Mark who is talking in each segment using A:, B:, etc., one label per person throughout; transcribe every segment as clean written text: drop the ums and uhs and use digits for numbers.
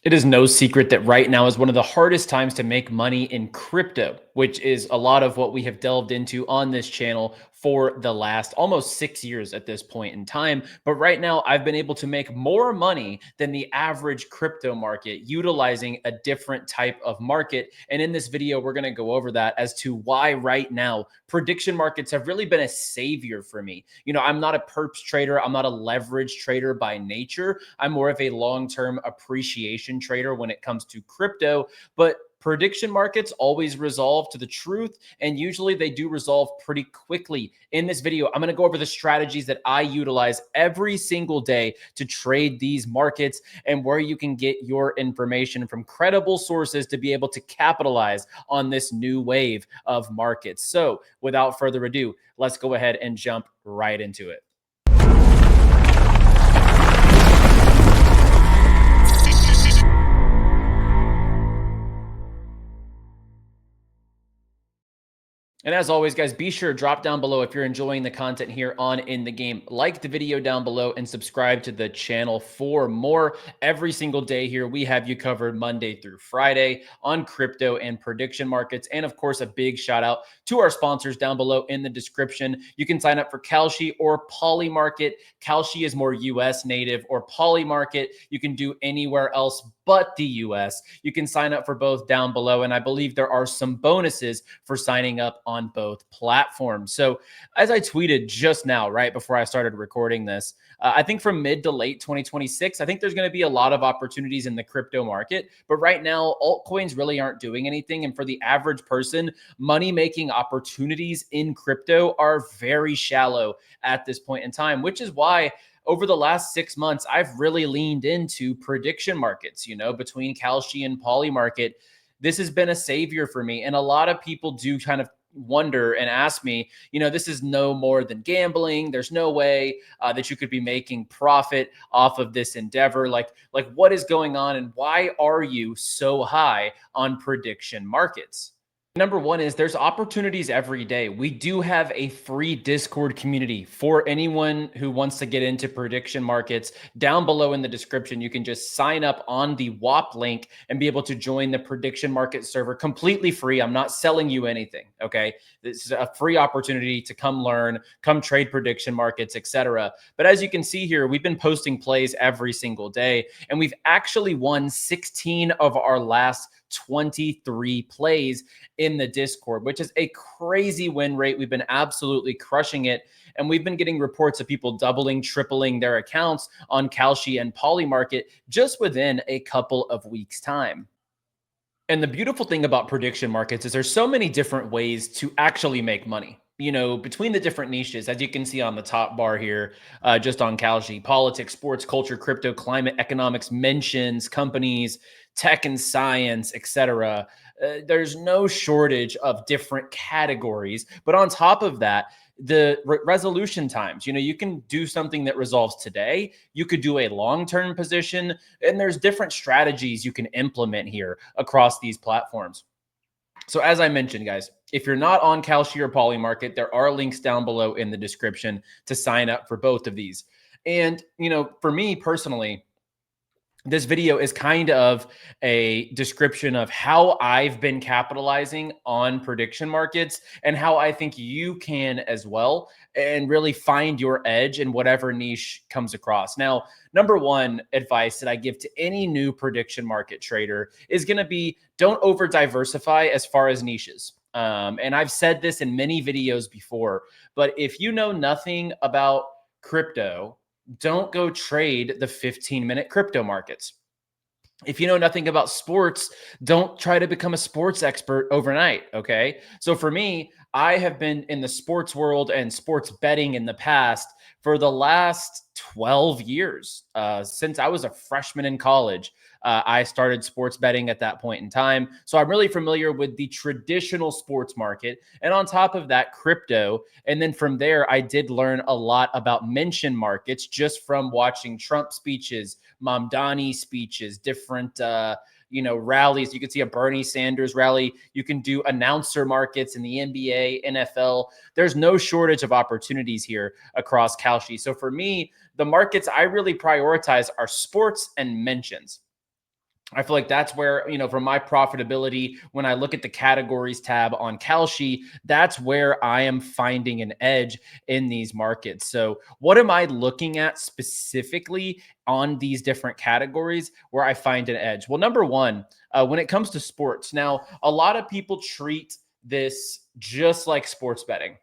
A: It is no secret that right now is one of the hardest times to make money in crypto, which is a lot of what we have delved into on this channel for the last almost 6 years at this point in time. But right now, I've been able to make more money than the average crypto market utilizing a different type of market. And in this video, we're going to go over that as to why right now prediction markets have really been a savior for me. I'm not a perps trader. I'm not a leverage trader by nature. I'm more of a long-term appreciation trader when it comes to crypto, but prediction markets always resolve to the truth, and usually they do resolve pretty quickly. In this video, I'm going to go over the strategies that I utilize every single day to trade these markets and where you can get your information from credible sources to be able to capitalize on this new wave of markets. So without further ado, let's go ahead and jump right into it. And as always, guys, be sure to drop down below if you're enjoying the content here on In the Game. Like the video down below and subscribe to the channel for more. Every single day here, we have you covered Monday through Friday on crypto and prediction markets. And of course, a big shout out to our sponsors down below in the description. You can sign up for Kalshi or Polymarket. Kalshi is more US native, or Polymarket you can do anywhere else but the US. You can sign up for both down below. And I believe there are some bonuses for signing up on both platforms. So as I tweeted just now, right before I started recording this, I think from mid to late 2026, I think there's going to be a lot of opportunities in the crypto market. But right now, altcoins really aren't doing anything. And for the average person, money-making opportunities in crypto are very shallow at this point in time, which is why over the last 6 months, I've really leaned into prediction markets, between Kalshi and Polymarket. This has been a savior for me. And a lot of people do kind of wonder and ask me, this is no more than gambling. There's no way that you could be making profit off of this endeavor. Like what is going on and why are you so high on prediction markets? Number one is there's opportunities every day. We do have a free Discord community for anyone who wants to get into prediction markets. Down below in the description, you can just sign up on the WAP link and be able to join the prediction market server completely free. I'm not selling you anything, okay? This is a free opportunity to come learn, come trade prediction markets, etc. But as you can see here, we've been posting plays every single day, and we've actually won 16 of our last 23 plays in the Discord, which is a crazy win rate. We've been absolutely crushing it. And we've been getting reports of people doubling, tripling their accounts on Kalshi and Polymarket just within a couple of weeks' time. And the beautiful thing about prediction markets is there's so many different ways to actually make money. Between the different niches, as you can see on the top bar here, just on Kalshi: politics, sports, culture, crypto, climate, economics, mentions, companies, tech and science, etc. There's no shortage of different categories. But on top of that, the resolution times, you can do something that resolves today. You could do a long-term position, and there's different strategies you can implement here across these platforms. So as I mentioned, guys, if you're not on Kalshi or Polymarket, there are links down below in the description to sign up for both of these. And, for me personally, this video is kind of a description of how I've been capitalizing on prediction markets and how I think you can as well, and really find your edge in whatever niche comes across. Now, number one advice that I give to any new prediction market trader is going to be, don't over diversify as far as niches. And I've said this in many videos before, but if you know nothing about crypto, don't go trade the 15-minute crypto markets. If you know nothing about sports, don't try to become a sports expert overnight, okay? So for me, I have been in the sports world and sports betting in the past for the last 12 years. Since I was a freshman in college, I started sports betting at that point in time. So I'm really familiar with the traditional sports market. And on top of that, crypto. And then from there, I did learn a lot about mention markets just from watching Trump speeches, Mamdani speeches, different rallies. You can see a Bernie Sanders rally. You can do announcer markets in the NBA, NFL. There's no shortage of opportunities here across Kalshi. So for me, the markets I really prioritize are sports and mentions. I feel like that's where, from my profitability, when I look at the categories tab on Kalshi, that's where I am finding an edge in these markets. So what am I looking at specifically on these different categories where I find an edge? Well, number one, when it comes to sports, now a lot of people treat this just like sports betting.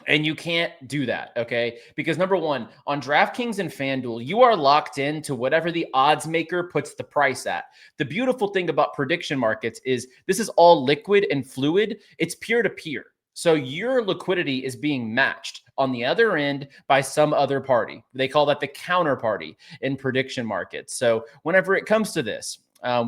A: And you can't do that, okay? Because number one, on DraftKings and FanDuel, you are locked into whatever the odds maker puts the price at. The beautiful thing about prediction markets is this is all liquid and fluid. It's peer to peer. So your liquidity is being matched on the other end by some other party. They call that the counterparty in prediction markets. So whenever it comes to this,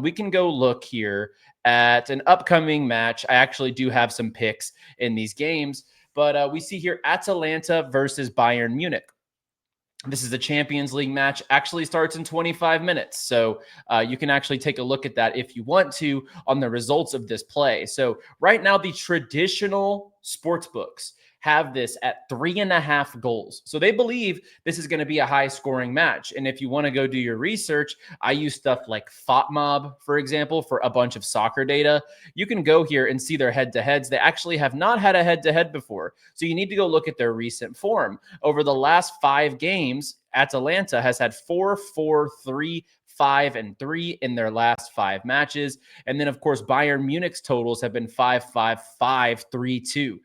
A: we can go look here at an upcoming match. I actually do have some picks in these games. But we see here Atalanta versus Bayern Munich. This is a Champions League match, actually starts in 25 minutes. So you can actually take a look at that if you want to on the results of this play. So right now, the traditional sports books have this at 3.5 goals. So they believe this is going to be a high scoring match. And if you want to go do your research, I use stuff like FOTMob, for example, for a bunch of soccer data. You can go here and see their head-to-heads. They actually have not had a head-to-head before. So you need to go look at their recent form. Over the last 5 games, Atalanta has had 4-4, 3, 5, and 3 in their last 5 matches. And then, of course, Bayern Munich's totals have been 5-5, 5, 3, 2.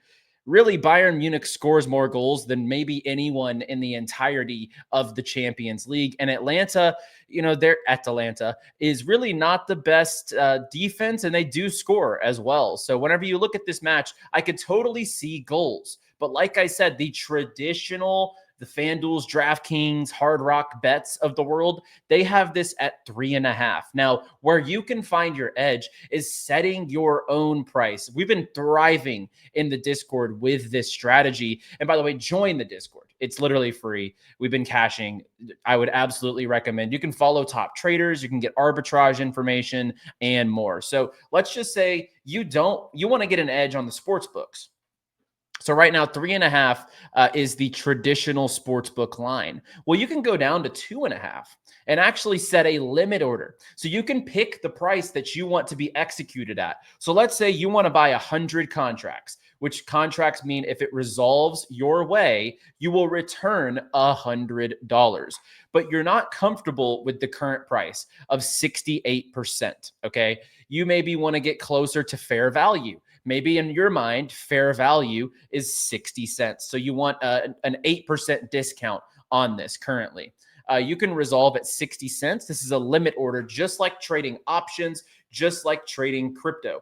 A: Really, Bayern Munich scores more goals than maybe anyone in the entirety of the Champions League. And Atlanta, their Atalanta is really not the best defense, and they do score as well. So whenever you look at this match, I could totally see goals. But like I said, the FanDuel's, DraftKings, Hard Rock Bets of the world, they have this at 3.5. Now, where you can find your edge is setting your own price. We've been thriving in the Discord with this strategy. And by the way, join the Discord. It's literally free. We've been cashing. I would absolutely recommend. You can follow top traders. You can get arbitrage information and more. So let's just say you want to get an edge on the sports books. So right now, 3.5 is the traditional sportsbook line. Well, you can go down to 2.5 and actually set a limit order. So you can pick the price that you want to be executed at. So let's say you want to buy 100 contracts, which contracts mean if it resolves your way, you will return $100. But you're not comfortable with the current price of 68%, okay? You maybe want to get closer to fair value. Maybe in your mind, fair value is 60 cents. So you want an 8% discount on this currently. You can resolve at 60 cents. This is a limit order, just like trading options, just like trading crypto.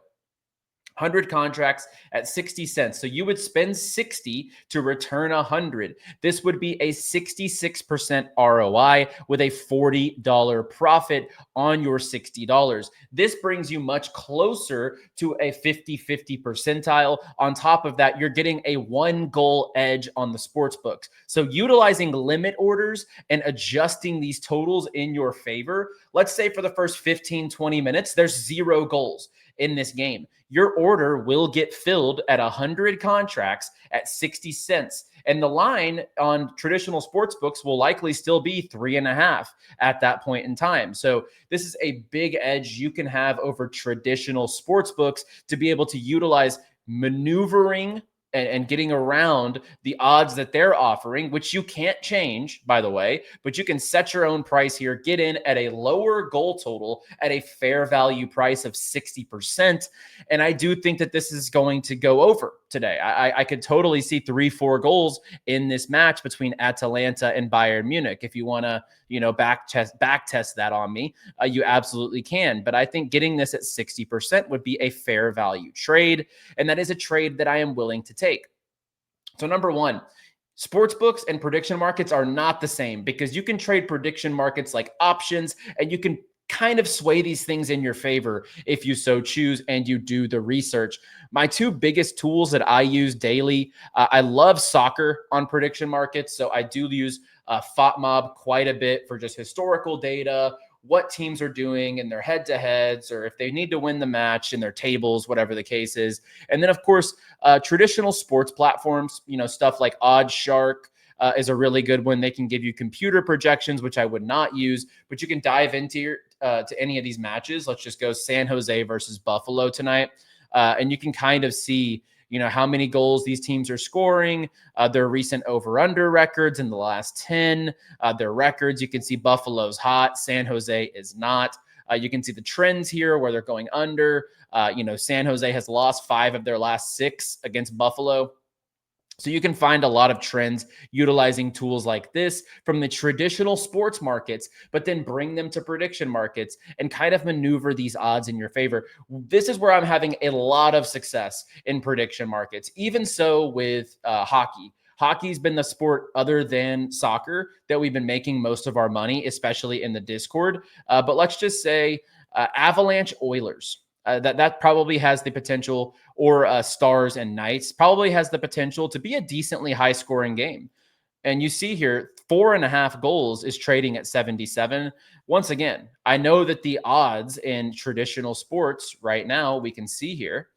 A: 100 contracts at 60 cents. So you would spend 60 to return 100. This would be a 66% ROI with a $40 profit on your $60. This brings you much closer to a 50-50 percentile. On top of that, you're getting a 1 goal edge on the sports books. So utilizing limit orders and adjusting these totals in your favor, let's say for the first 15, 20 minutes, there's 0 goals in this game. Your order will get filled at 100 contracts at 60 cents. And the line on traditional sports books will likely still be 3.5 at that point in time. So this is a big edge you can have over traditional sports books to be able to utilize maneuvering and getting around the odds that they're offering, which you can't change, by the way, but you can set your own price here, get in at a lower goal total at a fair value price of 60%. And I do think that this is going to go over today. I could totally see 3-4 goals in this match between Atalanta and Bayern Munich. If you want to, back test that on me, you absolutely can. But I think getting this at 60% would be a fair value trade. And that is a trade that I am willing to take. So number one, sports books and prediction markets are not the same because you can trade prediction markets like options and you can kind of sway these things in your favor if you so choose and you do the research. My 2 biggest tools that I use daily, I love soccer on prediction markets. So I do use FOTMob quite a bit for just historical data, what teams are doing in their head-to-heads, or if they need to win the match in their tables, whatever the case is. And then, of course, traditional sports platforms, stuff like OddsShark, is a really good one. They can give you computer projections, which I would not use, but you can dive into to any of these matches. Let's just go San Jose versus Buffalo tonight. And you can kind of see, how many goals these teams are scoring, their recent over-under records in the last 10, their records. You can see Buffalo's hot, San Jose is not. You can see the trends here where they're going under. San Jose has lost 5 of their last 6 against Buffalo. So you can find a lot of trends utilizing tools like this from the traditional sports markets, but then bring them to prediction markets and kind of maneuver these odds in your favor. This is where I'm having a lot of success in prediction markets. Even so with hockey. Hockey's been the sport other than soccer that we've been making most of our money, especially in the Discord. But let's just say Avalanche Oilers. That probably has the potential, or Stars and Knights probably has the potential to be a decently high scoring game. And you see here, 4.5 goals is trading at 77. Once again, I know that the odds in traditional sports right now, we can see here,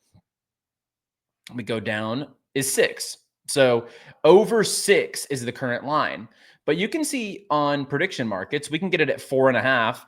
A: we go down, is 6. So over 6 is the current line. But you can see on prediction markets, we can get it at 4.5.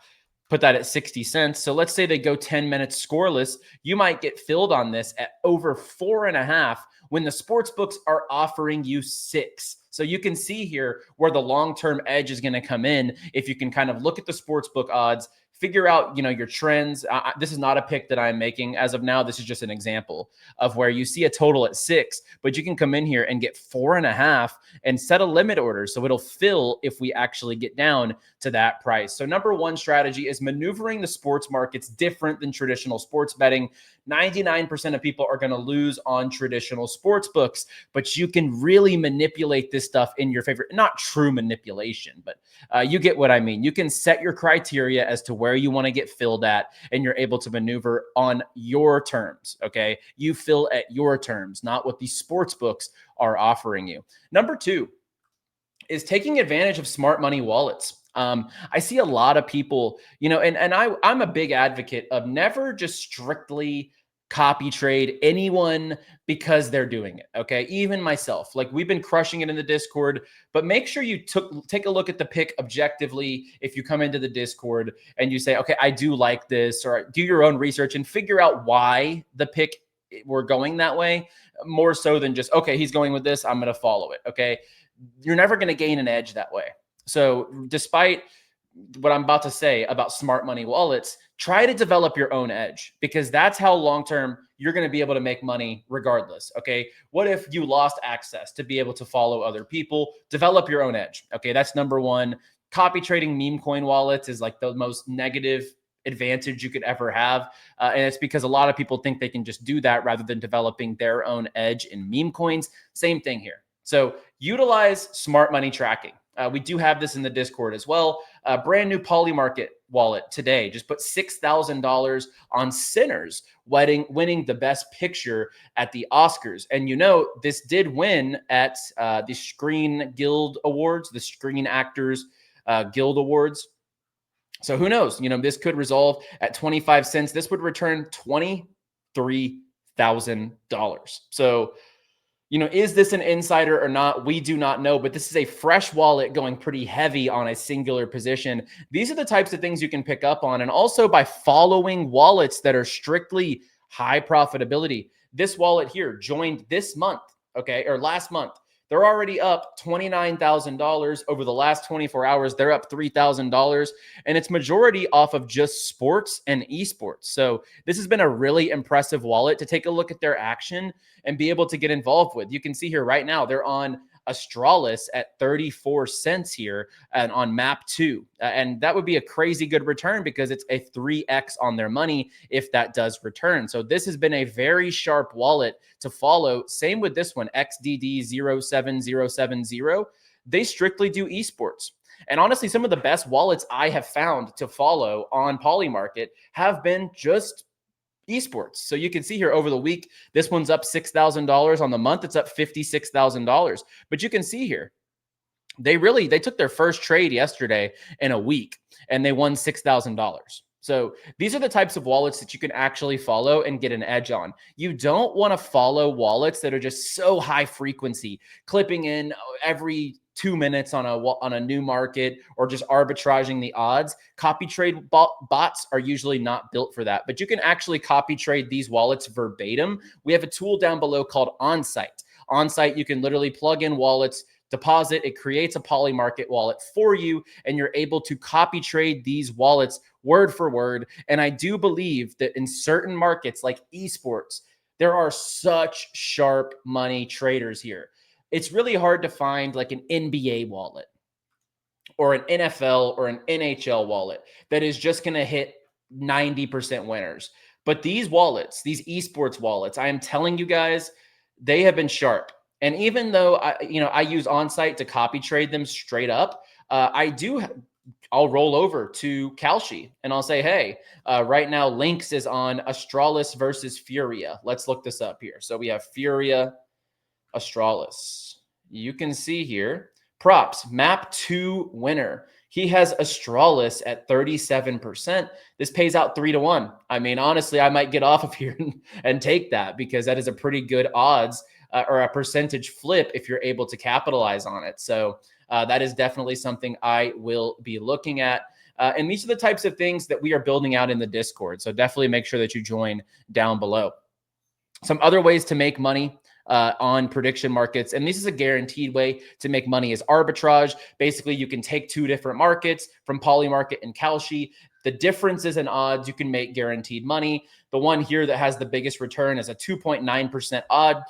A: Put that at 60 cents. So let's say they go 10 minutes scoreless. You might get filled on this at over 4.5 when the sports books are offering you 6. So you can see here where the long-term edge is going to come in. If you can kind of look at the sports book odds, figure out, your trends. This is not a pick that I'm making as of now. This is just an example of where you see a total at 6, but you can come in here and get 4.5 and set a limit order. So it'll fill if we actually get down to that price. So number one strategy is maneuvering the sports markets different than traditional sports betting. 99% of people are going to lose on traditional sports books, but you can really manipulate this stuff in your favor. Not true manipulation, but you get what I mean. You can set your criteria as to where you want to get filled at, and you're able to maneuver on your terms. Okay. You fill at your terms, not what these sports books are offering you. Number 2 is taking advantage of smart money wallets. I see a lot of people, and I'm a big advocate of never just strictly copy trade anyone because they're doing it. Okay. Even myself, like we've been crushing it in the Discord, but make sure you take a look at the pick objectively. If you come into the Discord and you say, okay, I do like this, or do your own research and figure out why the pick we're going that way, more so than just, okay, he's going with this, I'm going to follow it. Okay. You're never going to gain an edge that way. So despite what I'm about to say about smart money wallets, try to develop your own edge, because that's how long-term you're going to be able to make money regardless. Okay. What if you lost access to be able to follow other people? Develop your own edge. Okay. That's number 1. Copy trading meme coin wallets is like the most negative advantage you could ever have. And it's because a lot of people think they can just do that rather than developing their own edge in meme coins. Same thing here. So utilize smart money tracking. We do have this in the Discord as well. Brand new Polymarket wallet today just put $6,000 on Sinners winning the best picture at the Oscars. And this did win at the Screen Guild Awards, the Screen Actors Guild Awards. So who knows? This could resolve at 25 cents. This would return $23,000. So is this an insider or not? We do not know, but this is a fresh wallet going pretty heavy on a singular position. These are the types of things you can pick up on. And also by following wallets that are strictly high profitability. This wallet here joined this month, okay, or last month. They're already up $29,000 over the last 24 hours. They're up $3,000, and it's majority off of just sports and esports. So this has been a really impressive wallet to take a look at their action and be able to get involved with. You can see here right now, they're on Astralis at 34 cents here and on map 2. And that would be a crazy good return because it's a 3x on their money if that does return. So this has been a very sharp wallet to follow. Same with this one, XDD07070. They strictly do esports. And honestly, some of the best wallets I have found to follow on Polymarket have been just esports. So you can see here over the week, this one's up $6,000. On the month, it's up $56,000. But you can see here, they took their first trade yesterday in a week and they won $6,000. So these are the types of wallets that you can actually follow and get an edge on. You don't want to follow wallets that are just so high frequency, clipping in every 2 minutes on a new market or just arbitraging the odds. Copy trade bots are usually not built for that, but you can actually copy trade these wallets verbatim. We have a tool down below called 𝗓𝗏𝗏. 𝗓𝗏𝗏, you can literally plug in wallets, deposit, it creates a Polymarket wallet for you, and you're able to copy trade these wallets word for word. And I do believe that in certain markets like esports, there are such sharp money traders here. It's really hard to find like an NBA wallet or an NFL or an NHL wallet that is just going to hit 90% winners. But these wallets, these esports wallets, I am telling you guys, they have been sharp. And even though I use 𝗓𝗏𝗏 to copy trade them straight up, I'll roll over to Kalshi and I'll say, hey, right now Lynx is on Astralis versus 𝗫𝗏𝗏. Let's look this up here. So we have 𝗫𝗏𝗏, Astralis. You can see here, props, map 2 winner. He has Astralis at 37%. This pays out 3-1. I mean, honestly, I might get off of here and take that because that is a pretty good odds or a percentage flip if you're able to capitalize on it. So that is definitely something I will be looking at. And these are the types of things that we are building out in the Discord. So definitely make sure that you join down below. Some other ways to make money on prediction markets, and this is a guaranteed way to make money, is arbitrage. Basically, you can take 2 different markets from Polymarket and Kalshi. The differences in odds, you can make guaranteed money. The one here that has the biggest return is a 2.9% odd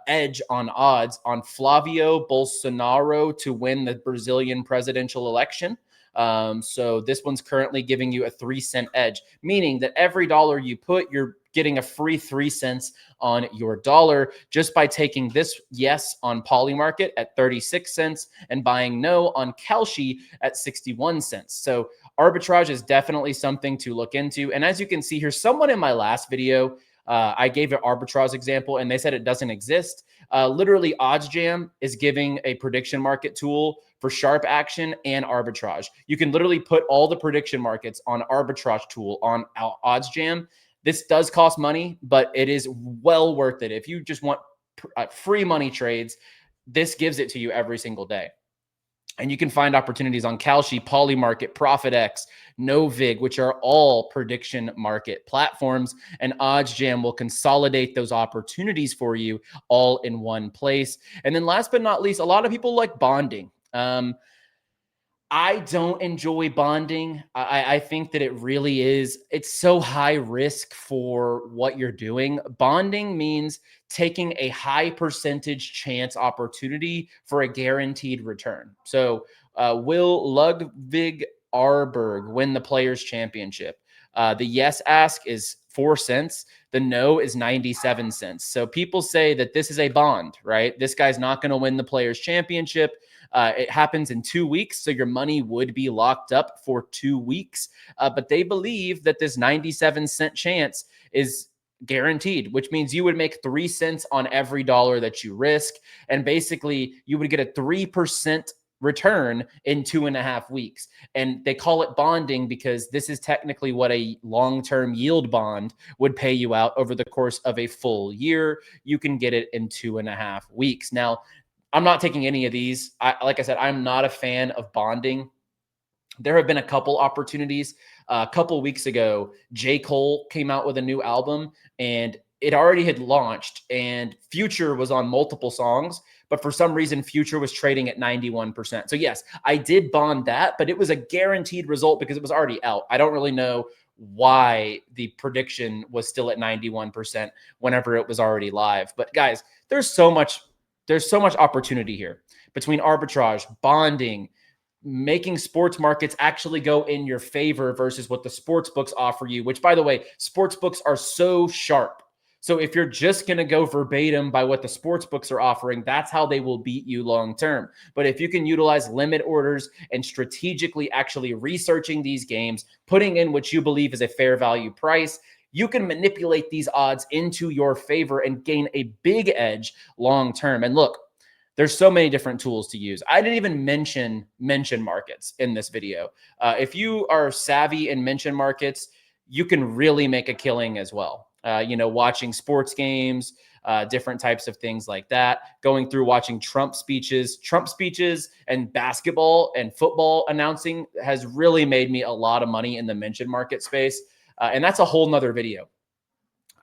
A: edge on odds on Flávio Bolsonaro to win the Brazilian presidential election. So this one's currently giving you a 3-cent edge, meaning that every dollar you put, you're getting a free 3 cents on your dollar just by taking this yes on Polymarket at 36 cents and buying no on Kalshi at 61 cents. So arbitrage is definitely something to look into. And as you can see here, someone in my last video, I gave an arbitrage example and they said it doesn't exist. Literally, OddsJam is giving a prediction market tool for sharp action and arbitrage. You can literally put all the prediction markets on arbitrage tool on OddsJam. This does cost money, but it is well worth it. If you just want free money trades, this gives it to you every single day. And you can find opportunities on Kalshi, Polymarket, ProfitX, 𝗏𝗏𝗏𝗏, which are all prediction market platforms. And OddsJam will consolidate those opportunities for you all in one place. And then last but not least, a lot of people like bonding. I don't enjoy bonding. I think that it really is, it's so high risk for what you're doing. Bonding means taking a high percentage chance opportunity for a guaranteed return. So will Ludwig Arberg win the Players' Championship? The yes ask is 4 cents. The no is 97 cents. So people say that this is a bond, right? This guy's not going to win the Players' Championship. It happens in 2 weeks, so your money would be locked up for 2 weeks. But they believe that this 97-cent chance is guaranteed, which means you would make 3 cents on every dollar that you risk. And basically, you would get a 3% return in 2.5 weeks. And they call it bonding because this is technically what a long-term yield bond would pay you out over the course of a full year. You can get it in 2.5 weeks. Now, I'm not taking any of these. Like I said, I'm not a fan of bonding. There have been a couple opportunities. A couple weeks ago, J. Cole came out with a new album and it already had launched and Future was on multiple songs, but for some reason, Future was trading at 91%. So yes, I did bond that, but it was a guaranteed result because it was already out. I don't really know why the prediction was still at 91% whenever it was already live. But guys, there's so much opportunity here between arbitrage, bonding, making sports markets actually go in your favor versus what the sports books offer you, which, by the way, sports books are so sharp. So if you're just going to go verbatim by what the sports books are offering, that's how they will beat you long term. But if you can utilize limit orders and strategically actually researching these games, putting in what you believe is a fair value price, you can manipulate these odds into your favor and gain a big edge long term. And look, there's so many different tools to use. I didn't even mention markets in this video. If you are savvy in mention markets, you can really make a killing as well. Watching sports games, different types of things like that, going through watching Trump speeches and basketball and football announcing has really made me a lot of money in the mention market space. And that's a whole nother video.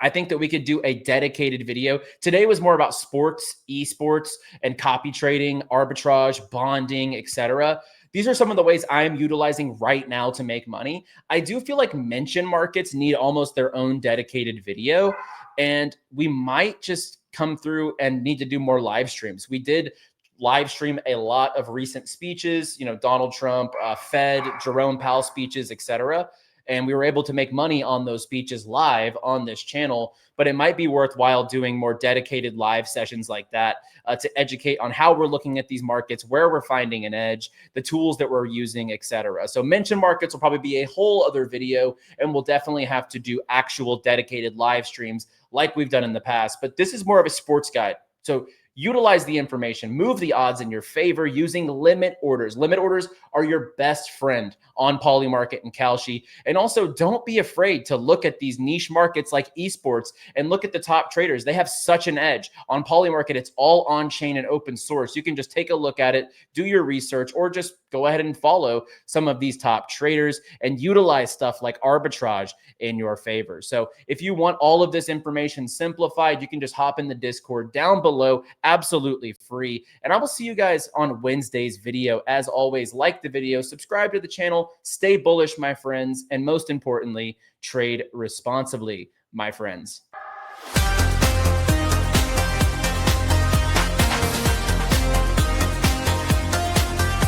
A: I think that we could do a dedicated video. Today was more about sports, esports, and copy trading, arbitrage, bonding, etc. These are some of the ways I'm utilizing right now to make money. I do feel like mention markets need almost their own dedicated video, and we might just come through and need to do more live streams. We did live stream a lot of recent speeches, Donald Trump, Fed, Jerome Powell speeches, etc. And we were able to make money on those speeches live on this channel, but it might be worthwhile doing more dedicated live sessions like that to educate on how we're looking at these markets, where we're finding an edge, the tools that we're using, etc. So mention markets will probably be a whole other video, and we'll definitely have to do actual dedicated live streams like we've done in the past. But this is more of a sports guide. So utilize the information, move the odds in your favor using limit orders. Limit orders are your best friend on Polymarket and Kalshi. And also, don't be afraid to look at these niche markets like esports and look at the top traders. They have such an edge. On Polymarket, it's all on-chain and open source. You can just take a look at it, do your research, or just go ahead and follow some of these top traders and utilize stuff like arbitrage in your favor. So if you want all of this information simplified, you can just hop in the Discord down below, absolutely free. And I will see you guys on Wednesday's video. As always, like the video, subscribe to the channel, stay bullish, my friends, and most importantly, trade responsibly, my friends.